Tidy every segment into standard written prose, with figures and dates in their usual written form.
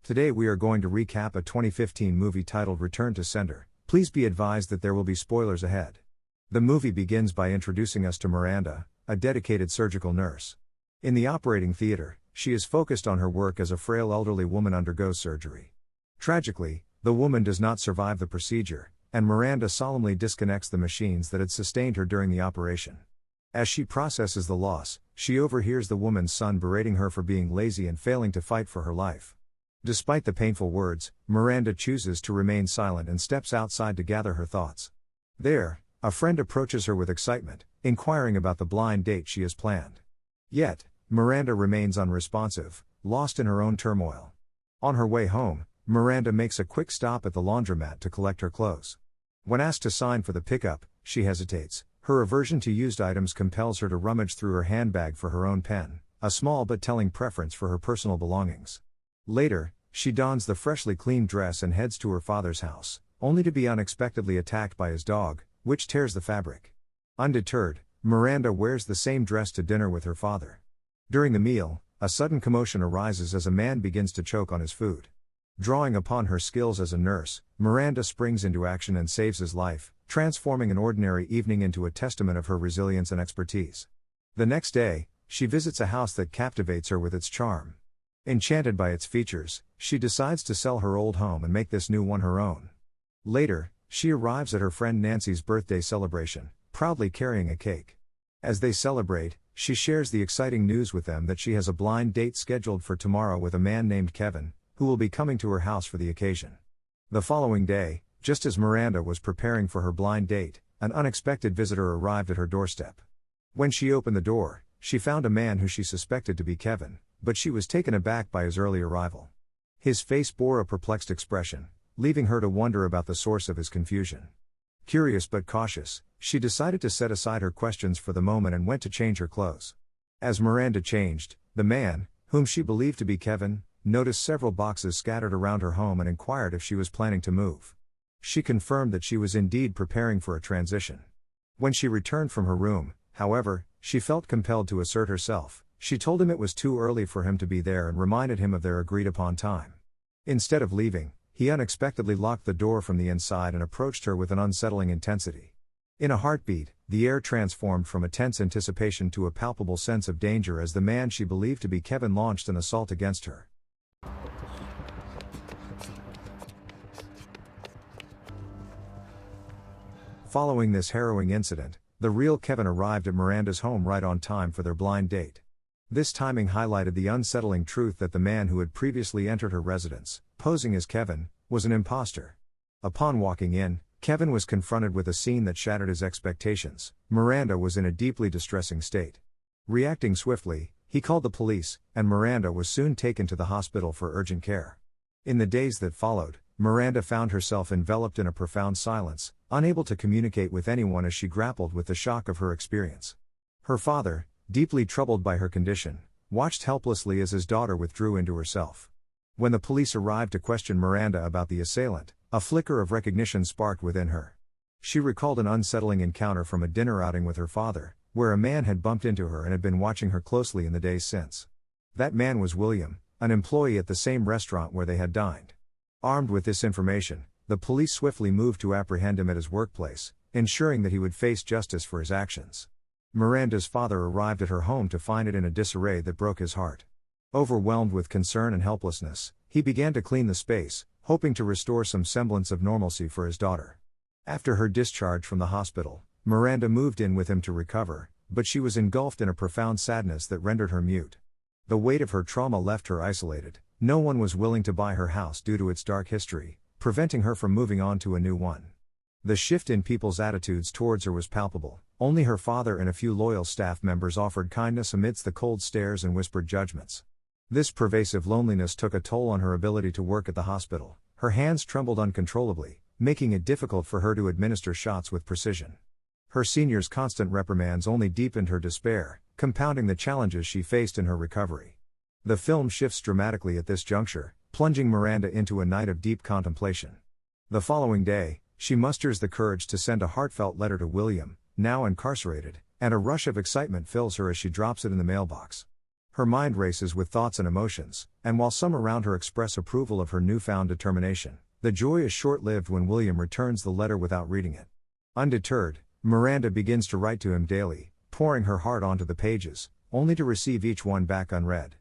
Today we are going to recap a 2015 movie titled Return to Sender. Please be advised that there will be spoilers ahead. The movie begins by introducing us to Miranda, a dedicated surgical nurse. In the operating theater, she is focused on her work as a frail elderly woman undergoes surgery. Tragically, the woman does not survive the procedure, and Miranda solemnly disconnects the machines that had sustained her during the operation. As she processes the loss, she overhears the woman's son berating her for being lazy and failing to fight for her life. Despite the painful words, Miranda chooses to remain silent and steps outside to gather her thoughts. There, a friend approaches her with excitement, inquiring about the blind date she has planned. Yet, Miranda remains unresponsive, lost in her own turmoil. On her way home, Miranda makes a quick stop at the laundromat to collect her clothes. When asked to sign for the pickup, she hesitates. Her aversion to used items compels her to rummage through her handbag for her own pen, a small but telling preference for her personal belongings. Later, she dons the freshly cleaned dress and heads to her father's house, only to be unexpectedly attacked by his dog, which tears the fabric. Undeterred, Miranda wears the same dress to dinner with her father. During the meal, a sudden commotion arises as a man begins to choke on his food. Drawing upon her skills as a nurse, Miranda springs into action and saves his life, transforming an ordinary evening into a testament of her resilience and expertise. The next day, she visits a house that captivates her with its charm. Enchanted by its features, she decides to sell her old home and make this new one her own. Later, she arrives at her friend Nancy's birthday celebration, proudly carrying a cake. As they celebrate, she shares the exciting news with them that she has a blind date scheduled for tomorrow with a man named Kevin, who will be coming to her house for the occasion. The following day, just as Miranda was preparing for her blind date, an unexpected visitor arrived at her doorstep. When she opened the door, she found a man who she suspected to be Kevin, but she was taken aback by his early arrival. His face bore a perplexed expression, leaving her to wonder about the source of his confusion. Curious but cautious, she decided to set aside her questions for the moment and went to change her clothes. As Miranda changed, the man, whom she believed to be Kevin, noticed several boxes scattered around her home and inquired if she was planning to move. She confirmed that she was indeed preparing for a transition. When she returned from her room, however, she felt compelled to assert herself. She told him it was too early for him to be there and reminded him of their agreed-upon time. Instead of leaving, he unexpectedly locked the door from the inside and approached her with an unsettling intensity. In a heartbeat, the air transformed from a tense anticipation to a palpable sense of danger as the man she believed to be Kevin launched an assault against her. Following this harrowing incident, the real Kevin arrived at Miranda's home right on time for their blind date. This timing highlighted the unsettling truth that the man who had previously entered her residence, posing as Kevin, was an imposter. Upon walking in, Kevin was confronted with a scene that shattered his expectations. Miranda was in a deeply distressing state. Reacting swiftly, he called the police, and Miranda was soon taken to the hospital for urgent care. In the days that followed, Miranda found herself enveloped in a profound silence, unable to communicate with anyone as she grappled with the shock of her experience. Her father, deeply troubled by her condition, watched helplessly as his daughter withdrew into herself. When the police arrived to question Miranda about the assailant, a flicker of recognition sparked within her. She recalled an unsettling encounter from a dinner outing with her father, where a man had bumped into her and had been watching her closely in the days since. That man was William, an employee at the same restaurant where they had dined. Armed with this information, the police swiftly moved to apprehend him at his workplace, ensuring that he would face justice for his actions. Miranda's father arrived at her home to find it in a disarray that broke his heart. Overwhelmed with concern and helplessness, he began to clean the space, hoping to restore some semblance of normalcy for his daughter. After her discharge from the hospital, Miranda moved in with him to recover, but she was engulfed in a profound sadness that rendered her mute. The weight of her trauma left her isolated. No one was willing to buy her house due to its dark history, preventing her from moving on to a new one. The shift in people's attitudes towards her was palpable. Only her father and a few loyal staff members offered kindness amidst the cold stares and whispered judgments. This pervasive loneliness took a toll on her ability to work at the hospital. Her hands trembled uncontrollably, making it difficult for her to administer shots with precision. Her seniors' constant reprimands only deepened her despair, compounding the challenges she faced in her recovery. The film shifts dramatically at this juncture, plunging Miranda into a night of deep contemplation. The following day, she musters the courage to send a heartfelt letter to William, now incarcerated, and a rush of excitement fills her as she drops it in the mailbox. Her mind races with thoughts and emotions, and while some around her express approval of her newfound determination, the joy is short-lived when William returns the letter without reading it. Undeterred, Miranda begins to write to him daily, pouring her heart onto the pages, only to receive each one back unread.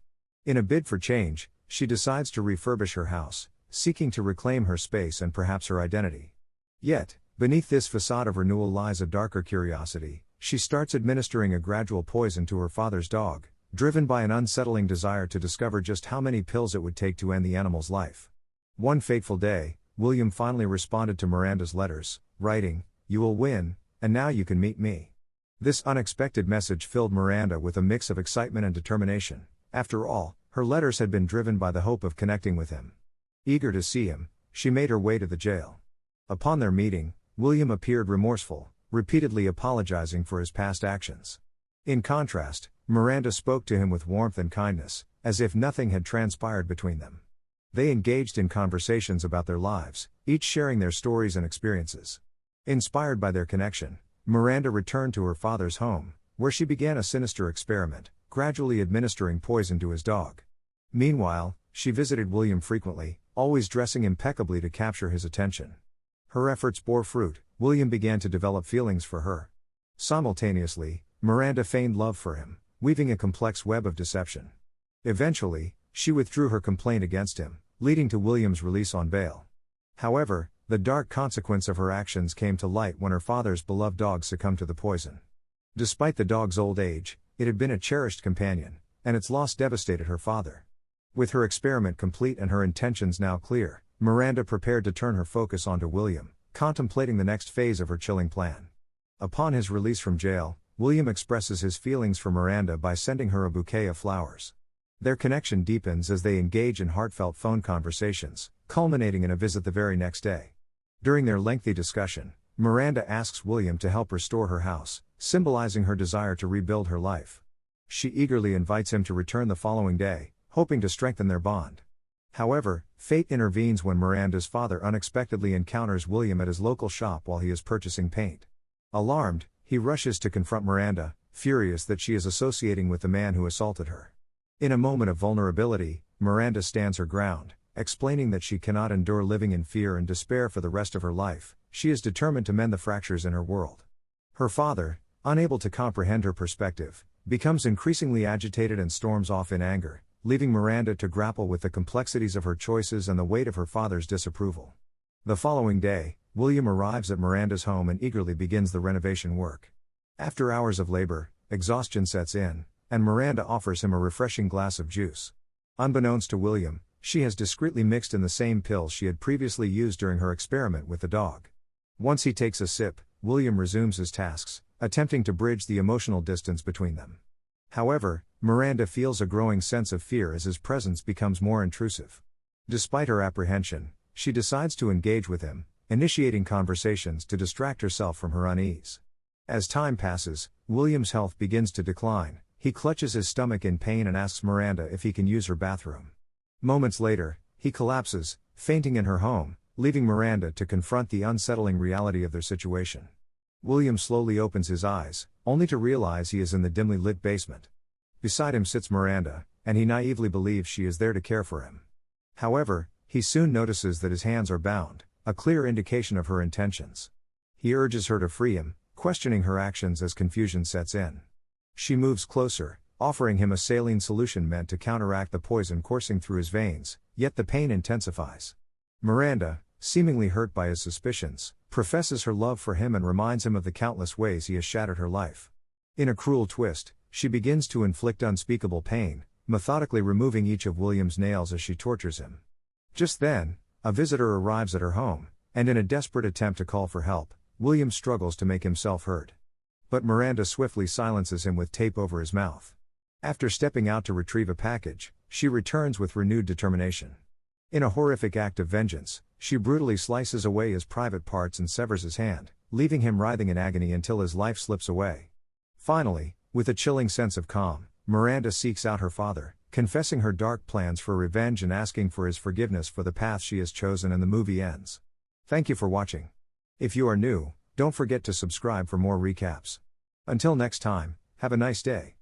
In a bid for change, she decides to refurbish her house, seeking to reclaim her space and perhaps her identity. Yet, beneath this facade of renewal lies a darker curiosity. She starts administering a gradual poison to her father's dog, driven by an unsettling desire to discover just how many pills it would take to end the animal's life. One fateful day, William finally responded to Miranda's letters, writing, "You will win, and now you can meet me." This unexpected message filled Miranda with a mix of excitement and determination. After all, her letters had been driven by the hope of connecting with him. Eager to see him, she made her way to the jail. Upon their meeting, William appeared remorseful, repeatedly apologizing for his past actions. In contrast, Miranda spoke to him with warmth and kindness, as if nothing had transpired between them. They engaged in conversations about their lives, each sharing their stories and experiences. Inspired by their connection, Miranda returned to her father's home, where she began a sinister experiment, gradually administering poison to his dog. Meanwhile, she visited William frequently, always dressing impeccably to capture his attention. Her efforts bore fruit. William began to develop feelings for her. Simultaneously, Miranda feigned love for him, weaving a complex web of deception. Eventually, she withdrew her complaint against him, leading to William's release on bail. However, the dark consequence of her actions came to light when her father's beloved dog succumbed to the poison. Despite the dog's old age, it had been a cherished companion, and its loss devastated her father. With her experiment complete and her intentions now clear, Miranda prepared to turn her focus onto William, contemplating the next phase of her chilling plan. Upon his release from jail, William expresses his feelings for Miranda by sending her a bouquet of flowers. Their connection deepens as they engage in heartfelt phone conversations, culminating in a visit the very next day. During their lengthy discussion, Miranda asks William to help restore her house, symbolizing her desire to rebuild her life. She eagerly invites him to return the following day, hoping to strengthen their bond. However, fate intervenes when Miranda's father unexpectedly encounters William at his local shop while he is purchasing paint. Alarmed, he rushes to confront Miranda, furious that she is associating with the man who assaulted her. In a moment of vulnerability, Miranda stands her ground, explaining that she cannot endure living in fear and despair for the rest of her life. She is determined to mend the fractures in her world. Her father, unable to comprehend her perspective, becomes increasingly agitated and storms off in anger, leaving Miranda to grapple with the complexities of her choices and the weight of her father's disapproval. The following day, William arrives at Miranda's home and eagerly begins the renovation work. After hours of labor, exhaustion sets in, and Miranda offers him a refreshing glass of juice. Unbeknownst to William, she has discreetly mixed in the same pills she had previously used during her experiment with the dog. Once he takes a sip, William resumes his tasks, attempting to bridge the emotional distance between them. However, Miranda feels a growing sense of fear as his presence becomes more intrusive. Despite her apprehension, she decides to engage with him, initiating conversations to distract herself from her unease. As time passes, William's health begins to decline. He clutches his stomach in pain and asks Miranda if he can use her bathroom. Moments later, he collapses, fainting in her home, leaving Miranda to confront the unsettling reality of their situation. William slowly opens his eyes, only to realize he is in the dimly lit basement. Beside him sits Miranda, and he naively believes she is there to care for him. However, he soon notices that his hands are bound, a clear indication of her intentions. He urges her to free him, questioning her actions as confusion sets in. She moves closer, offering him a saline solution meant to counteract the poison coursing through his veins, yet the pain intensifies. Miranda, seemingly hurt by his suspicions, professes her love for him and reminds him of the countless ways he has shattered her life. In a cruel twist, she begins to inflict unspeakable pain, methodically removing each of William's nails as she tortures him. Just then, a visitor arrives at her home, and in a desperate attempt to call for help, William struggles to make himself heard. But Miranda swiftly silences him with tape over his mouth. After stepping out to retrieve a package, she returns with renewed determination. In a horrific act of vengeance, she brutally slices away his private parts and severs his hand, leaving him writhing in agony until his life slips away. Finally, with a chilling sense of calm, Miranda seeks out her father, confessing her dark plans for revenge and asking for his forgiveness for the path she has chosen, and the movie ends. Thank you for watching. If you are new, don't forget to subscribe for more recaps. Until next time, have a nice day.